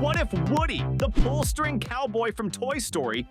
What if Woody, the pull-string cowboy from Toy Story,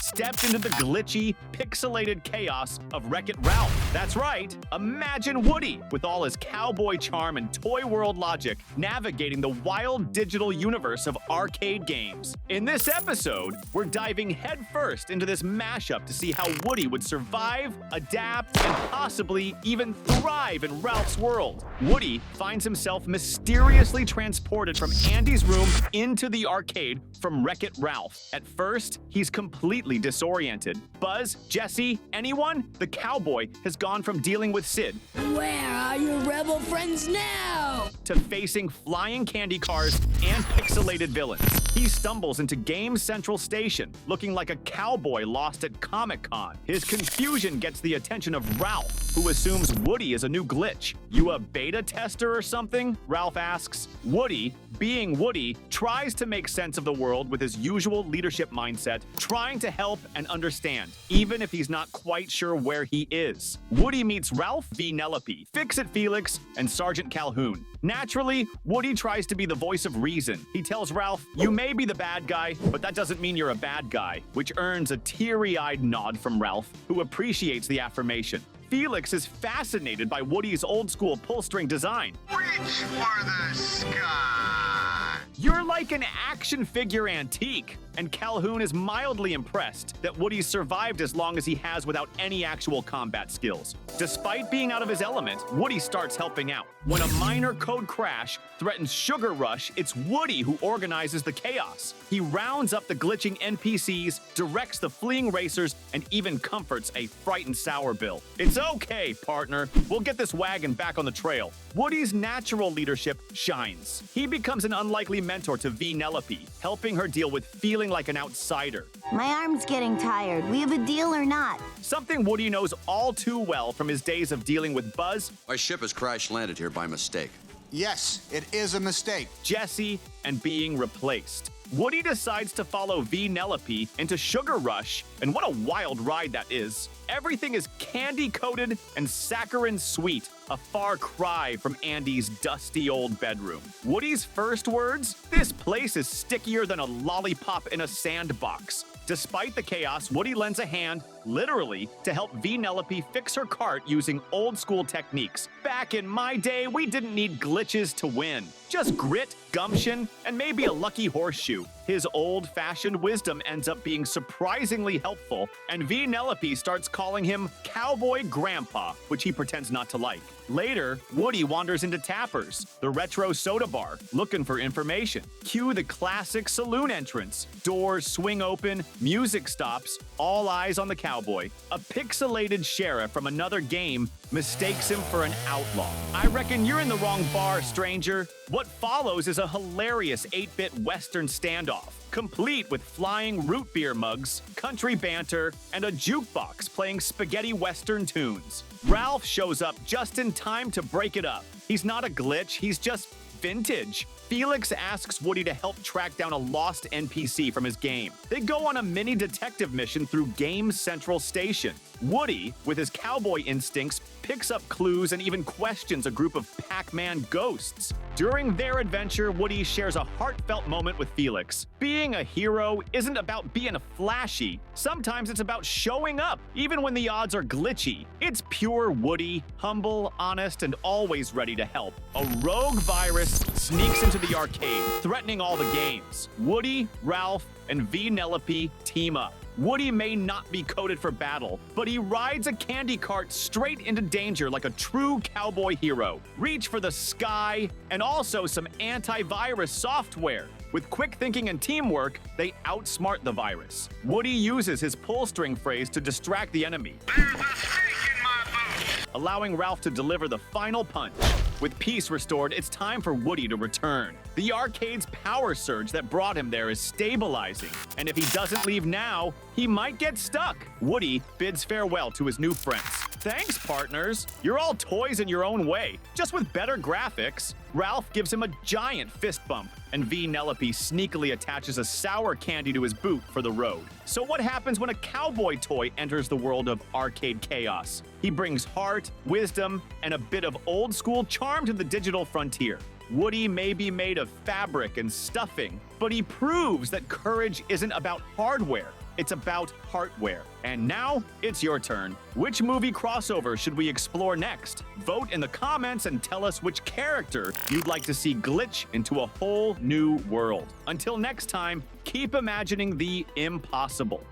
stepped into the glitchy, pixelated chaos of Wreck-It Ralph? That's right, imagine Woody with all his cowboy charm and toy world logic navigating the wild digital universe of arcade games. In this episode, we're diving headfirst into this mashup to see how Woody would survive, adapt, and possibly even thrive in Ralph's world. Woody finds himself mysteriously transported from Andy's room into the arcade from Wreck-It Ralph. At first, he's completely disoriented. Buzz, Jesse, anyone? The cowboy has gone from dealing with Sid Where are your rebel friends now? to facing flying candy cars and pixelated villains. He stumbles into Game Central Station, looking like a cowboy lost at Comic-Con. His confusion gets the attention of Ralph, who assumes Woody is a new glitch. You a beta tester or something? Ralph asks. Woody, being Woody, tries to make sense of the world with his usual leadership mindset, trying to help and understand, even if he's not quite sure where he is. Woody meets Ralph, Vanellope, Fix-It Felix, and Sergeant Calhoun. Naturally, Woody tries to be the voice of reason. He tells Ralph, "You may be the bad guy, but that doesn't mean you're a bad guy," which earns a teary-eyed nod from Ralph, who appreciates the affirmation. Felix is fascinated by Woody's old-school pull-string design. Reach for the sky! "You're like an action figure antique." And Calhoun is mildly impressed that Woody's survived as long as he has without any actual combat skills. Despite being out of his element, Woody starts helping out. When a minor code crash threatens Sugar Rush, it's Woody who organizes the chaos. He rounds up the glitching NPCs, directs the fleeing racers, and even comforts a frightened Sour Bill. "It's okay, partner. We'll get this wagon back on the trail." Woody's natural leadership shines. He becomes an unlikely mentor to Vanellope, helping her deal with feeling like an outsider. My arm's getting tired. We have a deal or not? Something Woody knows all too well from his days of dealing with Buzz, Our ship has crash-landed here by mistake. Yes, it is a mistake. Jesse, and being replaced. Woody decides to follow Vanellope into Sugar Rush, and what a wild ride that is. Everything is candy-coated and saccharine sweet, a far cry from Andy's dusty old bedroom. Woody's first words? "This place is stickier than a lollipop in a sandbox." Despite the chaos, Woody lends a hand, literally, to help Vanellope fix her cart using old-school techniques. Back in my day, we didn't need glitches to win. Just grit, gumption, and maybe a lucky horseshoe. His old-fashioned wisdom ends up being surprisingly helpful, and Vanellope starts calling him Cowboy Grandpa, which he pretends not to like. Later, Woody wanders into Tapper's, the retro soda bar, looking for information. Cue the classic saloon entrance. Doors swing open, music stops, all eyes on the cowboy. A pixelated sheriff from another game mistakes him for an outlaw. "I reckon you're in the wrong bar, stranger." What follows is a hilarious 8-bit Western standoff, complete with flying root beer mugs, country banter, and a jukebox playing spaghetti Western tunes. Ralph shows up just in time to break it up. He's not a glitch, he's just vintage. Felix asks Woody to help track down a lost NPC from his game. They go on a mini detective mission through Game Central Station. Woody, with his cowboy instincts, picks up clues and even questions a group of Pac-Man ghosts. During their adventure, Woody shares a heartfelt moment with Felix. Being a hero isn't about being flashy. Sometimes it's about showing up, even when the odds are glitchy. It's pure Woody, humble, honest, and always ready to help. A rogue virus sneaks into the arcade, threatening all the games. Woody, Ralph, and Vanellope team up. Woody may not be coded for battle, but he rides a candy cart straight into danger like a true cowboy hero. Reach for the sky, and also some antivirus software. With quick thinking and teamwork, they outsmart the virus. Woody uses his pull-string phrase to distract the enemy, There's a snake in my boot! allowing Ralph to deliver the final punch. With peace restored, it's time for Woody to return. The arcade's power surge that brought him there is stabilizing, and if he doesn't leave now, he might get stuck. Woody bids farewell to his new friends. "Thanks, partners. You're all toys in your own way, just with better graphics." Ralph gives him a giant fist bump, and Vanellope sneakily attaches a sour candy to his boot for the road. So what happens when a cowboy toy enters the world of arcade chaos? He brings heart, wisdom, and a bit of old-school charm to the digital frontier. Woody may be made of fabric and stuffing, but he proves that courage isn't about hardware. It's about heartware. And now, it's your turn. Which movie crossover should we explore next? Vote in the comments and tell us which character you'd like to see glitch into a whole new world. Until next time, keep imagining the impossible.